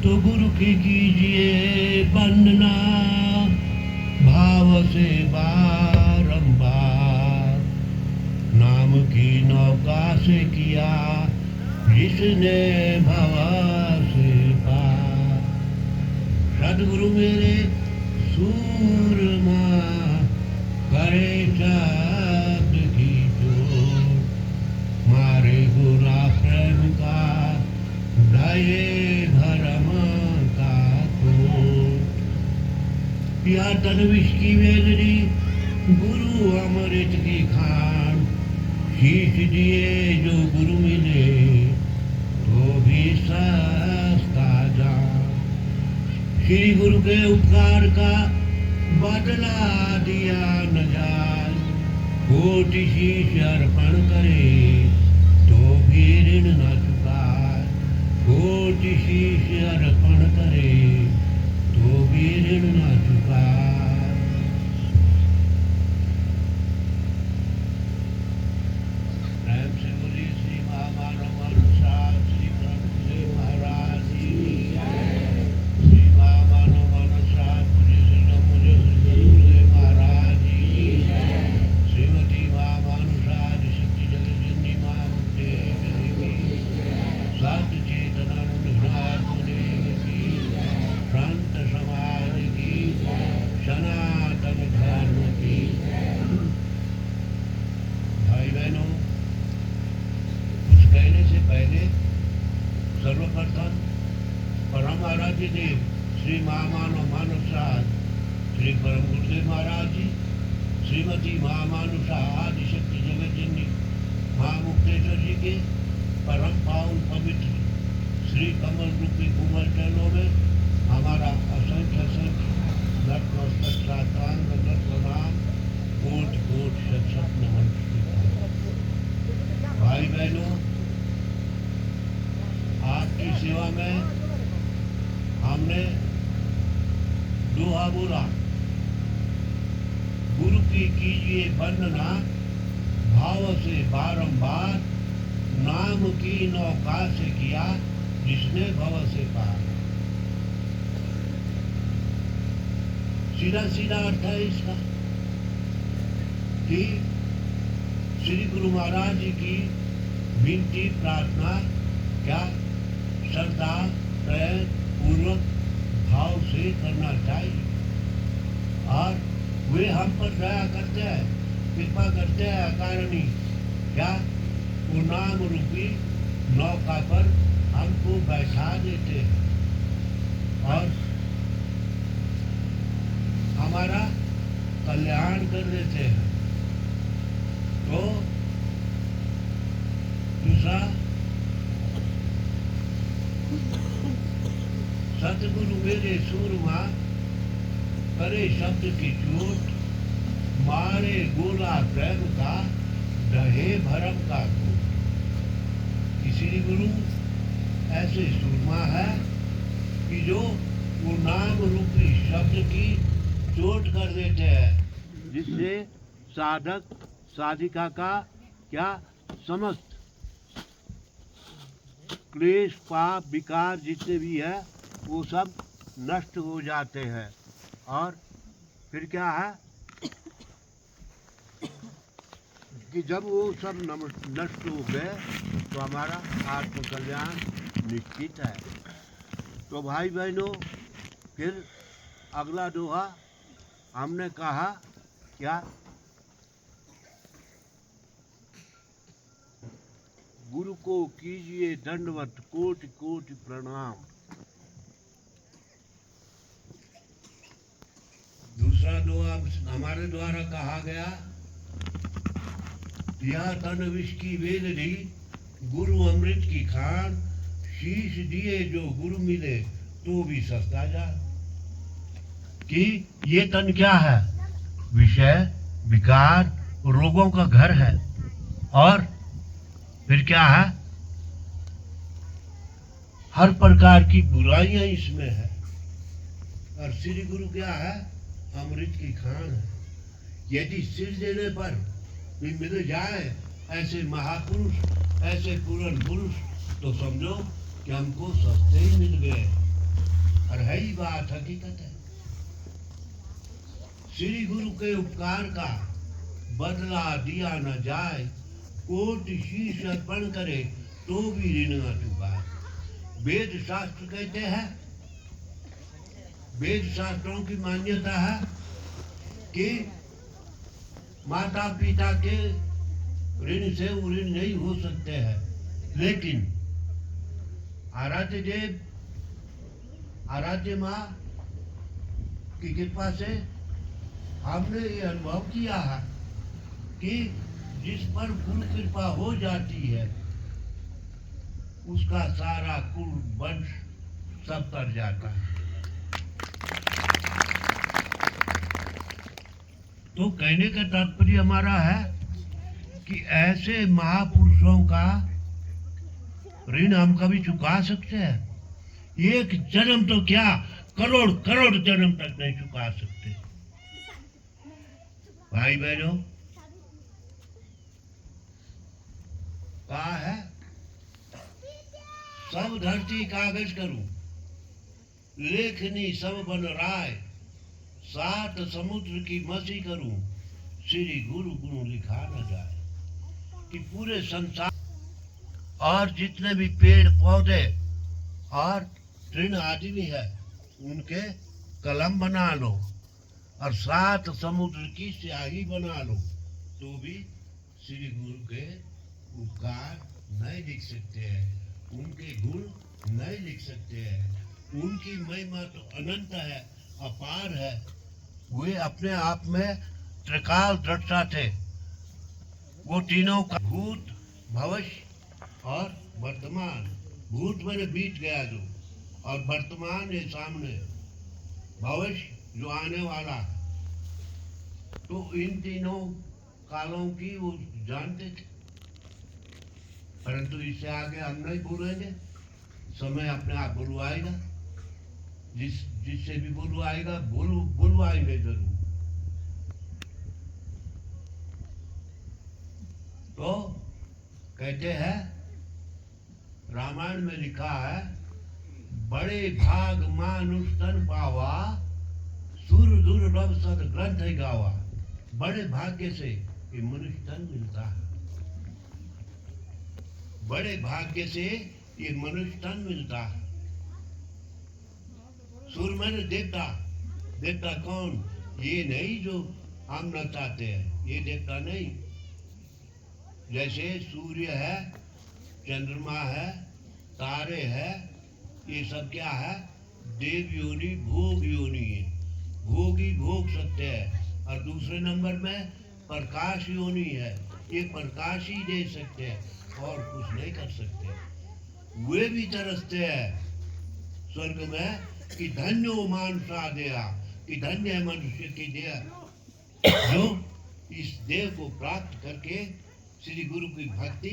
तो गुरु की कीजिए वंदना भाव से बारंबार। नाम की नौका से किया जिसने भवा से पार। सदगुरु मेरे सूरमा करे चाँद की चोट। मारे गुना प्रेम का ढाए भरम का कोट। पिया तन विष की वेदनी गुरु अमृत की खान। शीश दिए जो गुरु मिले तो भी सस्ता जान। श्री गुरु के उपकार का बदला दिया न जाए। कोटि शीश अर्पण करे तो भी ऋण न चुकाए। कोटि शीश अर्पण करे तो भी ऋण न चुकाए। प्रेम से बोली श्री महामानव अनुसार श्री ब्रह्मदेव महाराज की जय। श्री महामानव अनुसार मुझे मुझे गुरुदेव महाराज की जय। श्रीमती महामानुषाद शक्ति जगजननी मां मुक्ते देवी सत्य चेतनानंद घनाथ देव की संत समाज की सनातन धर्म की। भाई बहनों, कुछ कहने से पहले सर्वप्रथम परम आराध्य देव श्री महामानव मानवसाद श्री परम गुरुदेव महाराज जी, श्रीमती महामानुषा आदिशक्ति जगतजननी मां मुक्तेश्वर जी के परम पावन पवित्र श्री कमल रूपी कोमल चरणों में हमारा असंख्य असंख्य नतमस्तक साष्टांग दंडवत प्रणाम कोटि कोटि शत शत नमन। भाई बहनों, आपकी सेवा में हमने दोहा बोला, गुरु की कीजिए वंदना भाव से बारंबार। नाम की नौका से किया जिसने भव से पार। सीधा सीधा अर्थ है इसका कि श्री गुरु महाराज जी की विनती प्रार्थना क्या श्रद्धा प्रेम पूर्वक भाव से करना चाहिए। और वे हम पर दया करते हैं, कृपा करते हैं अकारणी। क्या वो नाम रूपी नौका पर हमको बैठा देते हैं और हमारा कल्याण कर देते हैं। तो दूसरा, सतगुरु मेरे सूरमा करे शब्द की चोट। मारे गोला प्रेम का ढहे भरम का कोट। श्री गुरु ऐसे सूरमा है कि जो वो नाम रूपी शब्द की चोट कर देते हैं, जिससे साधक साधिका का क्या समस्त क्लेश पाप विकार जितने भी है वो सब नष्ट हो जाते हैं। और फिर क्या है कि जब वो सब नष्ट हो गए तो हमारा आत्म कल्याण निश्चित है। तो भाई बहनों, फिर अगला दोहा हमने कहा क्या, गुरु को कीजिए दंडवत कोटि कोटि प्रणाम। दूसरा दोहा हमारे द्वारा कहा गया, यह तन विष की वेदनी गुरु अमृत की खान। शीश दिए जो गुरु मिले तो भी सस्ता जा। कि ये तन क्या है, विषय विकार रोगों का घर है। और फिर क्या है, हर प्रकार की बुराइयां इसमें है। और श्री गुरु क्या है, अमृत की खान है। यदि सिर देने पर भी मिल जाए ऐसे महापुरुष, ऐसे पूर्ण पुरुष, तो समझो कि हमको सस्ते ही मिल गए। और है ही बात हकीकत है। श्री गुरु के उपकार का बदला दिया न जाए, कोटि शीश अर्पण करे तो भी ऋण न चुकाए। वेद शास्त्र कहते हैं, वेद शास्त्रों की मान्यता है कि माता पिता के ऋण से ऋण नहीं हो सकते हैं, लेकिन आराध्य देव, आराध्य माँ की कृपा से हमने ये अनुभव किया है कि जिस पर गुरु कृपा हो जाती है उसका सारा कुल वंश सब तर जाता है। तो कहने का तात्पर्य हमारा है कि ऐसे महापुरुषों का ऋण हम कभी चुका सकते हैं? एक जन्म तो क्या, करोड़ करोड़ जन्म तक नहीं चुका सकते। भाई बहनों, कहा है सब धरती कागज करूं, लेखनी सब बन राय, सात समुद्र की मसी करूं, श्री गुरु गुण लिखा न जाए। कि पूरे संसार और जितने भी पेड़ पौधे और तृण आदि भी है उनके कलम बना लो और सात समुद्र की स्याही बना लो तो भी श्री गुरु के उपकार नहीं लिख सकते हैं, उनके गुण नहीं लिख सकते हैं। उनकी महिमा तो अनंत है, अपार है। वे अपने आप में त्रिकाल दृष्टा थे। वो तीनों का भूत, भविष्य और वर्तमान। भूत मैंने बीत गया जो, और वर्तमान है सामने, भविष्य जो आने वाला। तो इन तीनों कालों की वो जानते थे, परंतु इससे आगे हम नहीं बोलेंगे। समय अपने आप बुलवाएगा, जिससे भी बुलवाएगा बुलवाएंगे जरूर। तो कहते हैं, रामायण में लिखा है, बड़े भाग मानुष तन पावा, सुर दुर्लभ सद ग्रंथ गावा। बड़े भाग्य से ये मनुष्य तन मिलता है, बड़े भाग्य से ये मनुष्य तन मिलता है। सुर मैंने देवता, देवता कौन? ये नहीं जो हम न चाहते हैं, ये देवता नहीं। जैसे सूर्य है, चंद्रमा है, तारे है, ये सब क्या है? देव योनि, भोग योनि है। भोगी भोग सकते हैं। और दूसरे नंबर में प्रकाश योनि है, ये प्रकाश ही दे सकते हैं और कुछ नहीं कर सकते। वे भी तरसते हैं स्वर्ग में कि धन्यो मानुषा देहा, कि धन्य है मनुष्य की देह जो इस देव को प्राप्त करके श्री गुरु की भक्ति,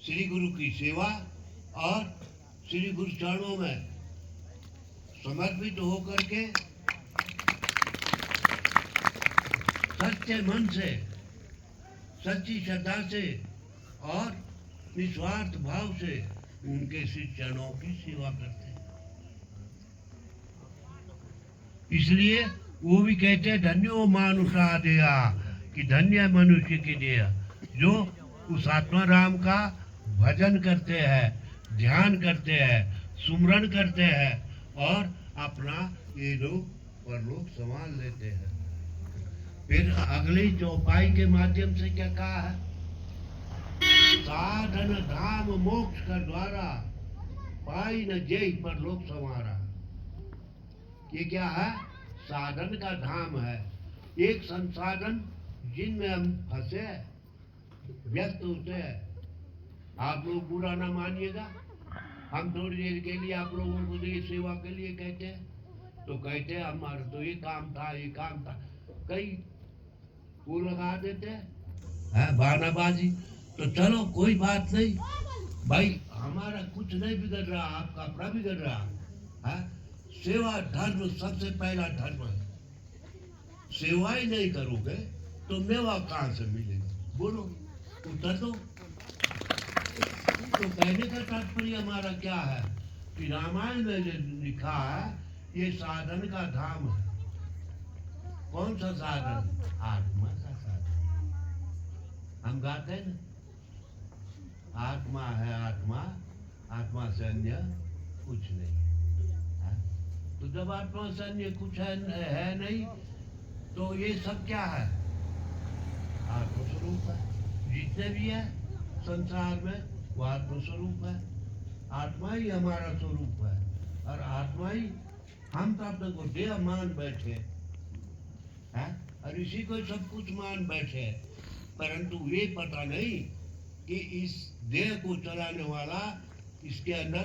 श्री गुरु की सेवा और श्री गुरु चरणों में समर्पित होकर के सच्चे मन से, सच्ची श्रद्धा से और निस्वार्थ भाव से उनके श्री चरणों की सेवा करते हैं। इसलिए वो भी कहते हैं, धन्यो मानुषा देहा, कि धन्य मनुष्य की देह जो उस आत्मा राम का भजन करते हैं, ध्यान करते हैं, सुमरन करते हैं और अपना ये लोग परलोक संभाल लेते हैं। फिर अगली चौपाई के माध्यम से क्या कहा है? साधन धाम मोक्ष कर द्वारा, पाई न जय परलोक संवारा। ये क्या है? साधन का धाम है, एक संसाधन जिनमें हम फंसे व्यस्त होते हैं। आप लोग बुरा ना मानिएगा, हम थोड़ी देर के लिए आप लोगों को ये सेवा के लिए कहते हैं, तो कहते हैं हमारा तो ये काम था, ये काम था, कई वो लगा देते हैं बहानाबाजी। तो चलो कोई बात नहीं भाई, हमारा कुछ नहीं बिगड़ रहा, आपका अपना बिगड़ रहा है। सेवा धर्म सबसे पहला धर्म है। सेवा ही नहीं करोगे तो मेवा कहाँ से मिलेगा? बोलो, उत्तर दो। तो कहने का तात्पर्य हमारा क्या है कि रामायण में जो लिखा है ये साधन का धाम है। कौन सा साधन? आत्मा का साधन। हम गाते हैं ना, आत्मा है आत्मा, आत्मा से अन्य कुछ नहीं है। तो जब आत्मा से अन्य कुछ है नहीं, तो ये सब क्या है? आत्मस्वरूप है। जितने भी है संसार में वो आत्मस्वरूप है। आत्मा ही हमारा स्वरूप है और आत्मा ही हम तो अपने को देह मान बैठे है और इसी को सब कुछ मान बैठे, परंतु ये पता नहीं कि इस देह को चलाने वाला इसके अंदर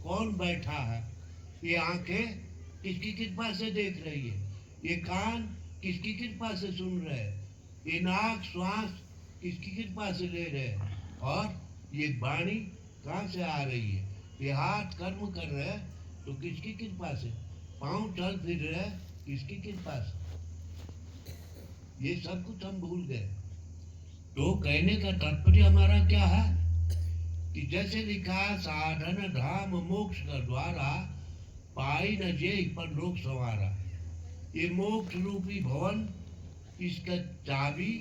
कौन बैठा है। ये आंखें किसकी कृपा से देख रही है, ये कान किसकी कृपा से सुन रहे हैं, ये नाक श्वास किसकी कृपा से ले रहे हैं, और ये वाणी कहाँ से आ रही है, ये हाथ कर्म कर रहे हैं तो किसकी कृपा से, पांव चल फिर रहे हैं किसकी कृपा से। ये सब कुछ हम भूल गए। तो कहने का तात्पर्य हमारा क्या है कि जैसे लिखा साधन धाम मोक्ष का द्वारा पाई न जे पर लोक संवारा। ये मोक्ष रूपी भवन, इसका चाबी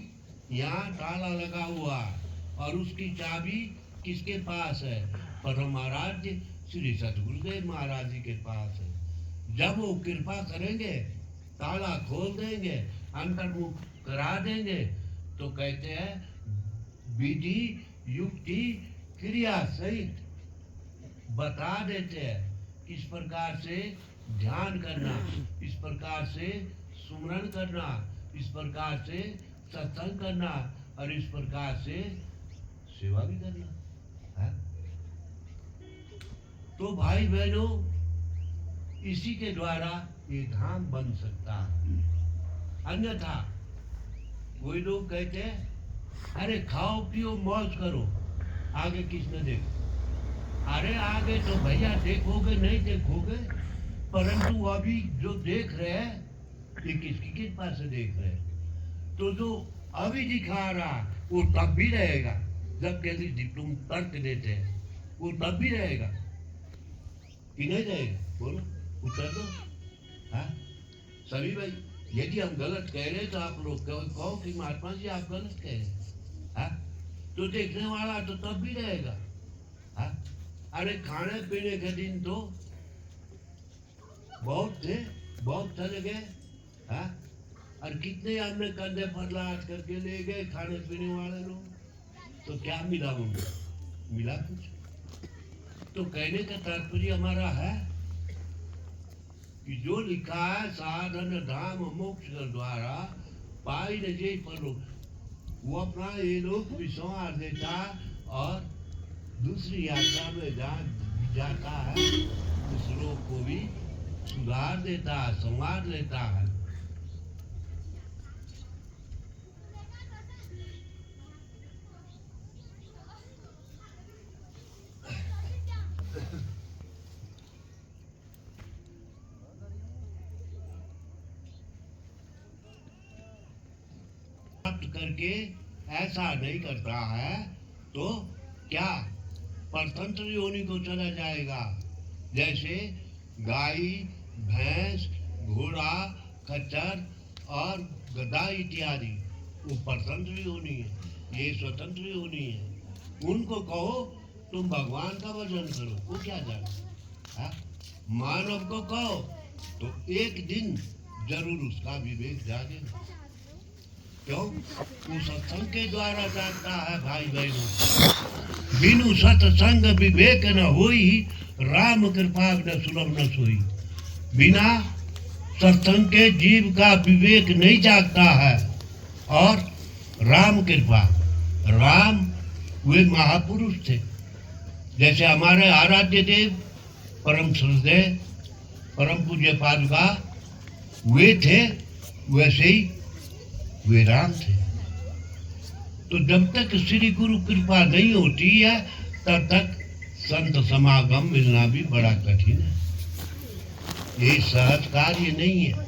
यहाँ ताला लगा हुआ और उसकी चाबी किसके पास है? परमाराध्य श्री सतगुरुदेव महाराज जी के पास है। जब वो कृपा करेंगे, ताला खोल देंगे, अंतर्मुख करा देंगे, तो कहते हैं विधि युक्ति क्रिया सहित बता देते हैं किस प्रकार से ध्यान करना, इस प्रकार से सुमरन करना, इस प्रकार से सत्संग करना और इस प्रकार से सेवा भी करना है। तो भाई बहनों, इसी के द्वारा ये धाम बन सकता है। अन्यथा कोई लोग कहते हैं अरे खाओ पियो मौज करो, आगे किसने देखो। अरे आगे तो भैया देखोगे नहीं देखोगे, परंतु अभी जो देख रहे हैं ये किसकी कृपा से देख रहे हैं। तो जो अभी दिखा रहा वो तब भी रहेगा, जब कहते तुम तर्क देते हैं वो तब भी रहेगा कि नहीं रहेगा? बोलो, उत्तर दो। हाँ सभी भाई, यदि हम गलत कह रहे तो आप लोग कहो कि महात्मा जी आप गलत कह रहे। हाँ तो देखने वाला तो तब भी रहेगा। हाँ अरे खाने पीने के दिन तो बहुत थे, बहुत चले गए। हाँ और कितने हमने कंधे पर लाद करके ले गए खाने पीने वाले लोग, तो क्या मिला उनको? मिला कुछ? तो कहने का तात्पर्य हमारा है कि जो लिखा है साधन धाम मोक्ष द्वारा पाई न जे परलोक, वो अपना ये लोग भी संवार देता और दूसरी यात्रा में जाता है उस लोग को भी सुधार देता है, संवार लेता है। करके ऐसा नहीं करता है तो क्या परतंत्र योनि को चला जाएगा। जैसे गाय भैंस घोड़ा खच्चर और गधा इत्यादि वो परतंत्र योनि है, ये स्वतंत्र योनि है। उनको कहो तुम भगवान का भजन करो, वो क्या जाने। मानव को कहो तो एक दिन जरूर उसका विवेक जागेगा। क्यों? वो सत्संग के द्वारा जागता है भाई बहनों। बिनु सत्संग विवेक न होई, राम कृपा न सुलभ न सोई। बिना सत्संग के जीव का विवेक नहीं जागता है। और राम कृपा, राम वे महापुरुष थे, जैसे हमारे आराध्य देव परम श्रद्धेय परम पूज्य पादुका वे थे, वैसे ही वे राम थे। तो जब तक श्री गुरु कृपा नहीं होती है तब तक संत समागम मिलना भी बड़ा कठिन है। ये सहज कार्य नहीं है।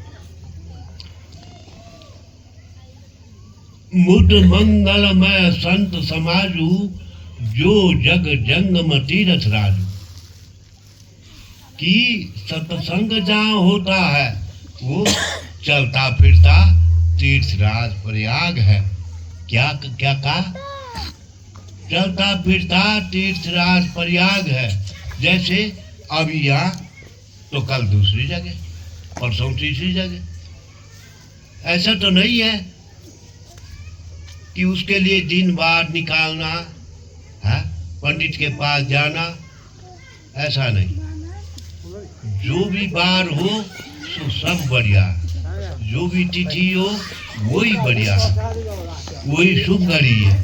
मुद मंगलमय संत समाजू, जो जग जंगम तीरथ राजू। कि सत्संग जहाँ होता है वो चलता फिरता तीर्थराज प्रयाग है। क्या क्या कहा? चलता फिरता तीर्थराज प्रयाग है। जैसे अब यहाँ तो कल दूसरी जगह, परसों तीसरी जगह। ऐसा तो नहीं है कि उसके लिए दिन बार निकालना है, पंडित के पास जाना, ऐसा नहीं। जो भी बार हो तो सब बढ़िया, जो भी तिथि हो वही बढ़िया, वही शुभ घड़ी है।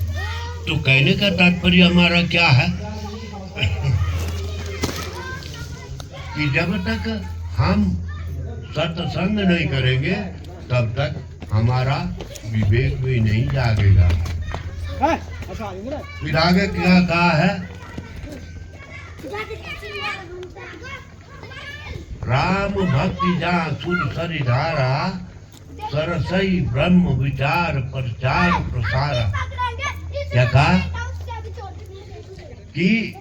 तो कहने का तात्पर्य हमारा क्या है कि जब तक हम सत्संग नहीं करेंगे तब तक हमारा विवेक भी नहीं जागेगा। फिर आगे क्या कहा है? राम भक्ति जहाँ सुर सरिधारा, सरसई ब्रह्म विचार प्रचार प्रसारा। क्या कहा कि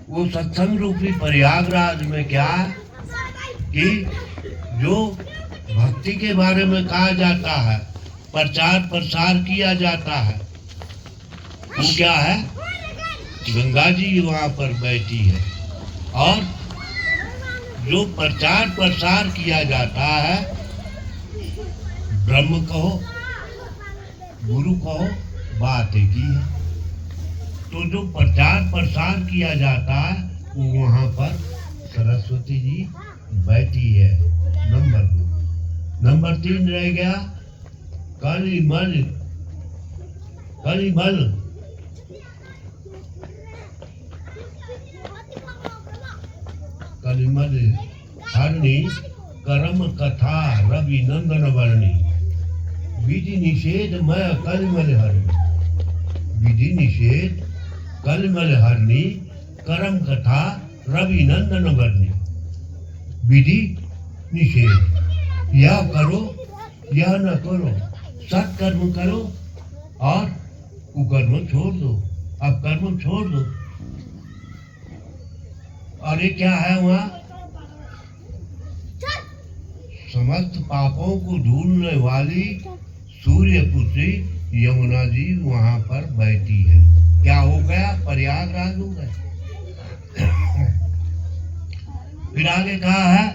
वो सत्संग रूपी प्रयागराज में क्या कि जो भक्ति के बारे में कहा जाता है, प्रचार प्रसार किया जाता है, वो क्या है? गंगा जी वहाँ पर बैठी है। और जो प्रचार प्रसार किया जाता है, ब्रह्म कहो गुरु कहो, बात एक ही है। तो जो प्रचार प्रसार किया जाता है वो वहाँ पर सरस्वती जी बैठी है। नंबर 2। नंबर 3 रह गया कलिमल। कलिमल कलिमल हरणी कर्म कथा रवि नंदन वर्णी। विधि निषेध मैं कलिमल हरणी। विधि निषेध कलिमल हरणी, कर्म कथा रवि नंदन वर्णी। विधि निषेध, यह करो यह न करो, सत्कर्म करो और कुकर्म छोड़ दो, अब कर्म छोड़ दो। और ये क्या है? वहाँ समस्त पापों को धूलने वाली सूर्य पुत्री यमुना जी वहाँ पर बैठी है। क्या हो गया? प्रयागराज हो गया। फिर आगे कहा है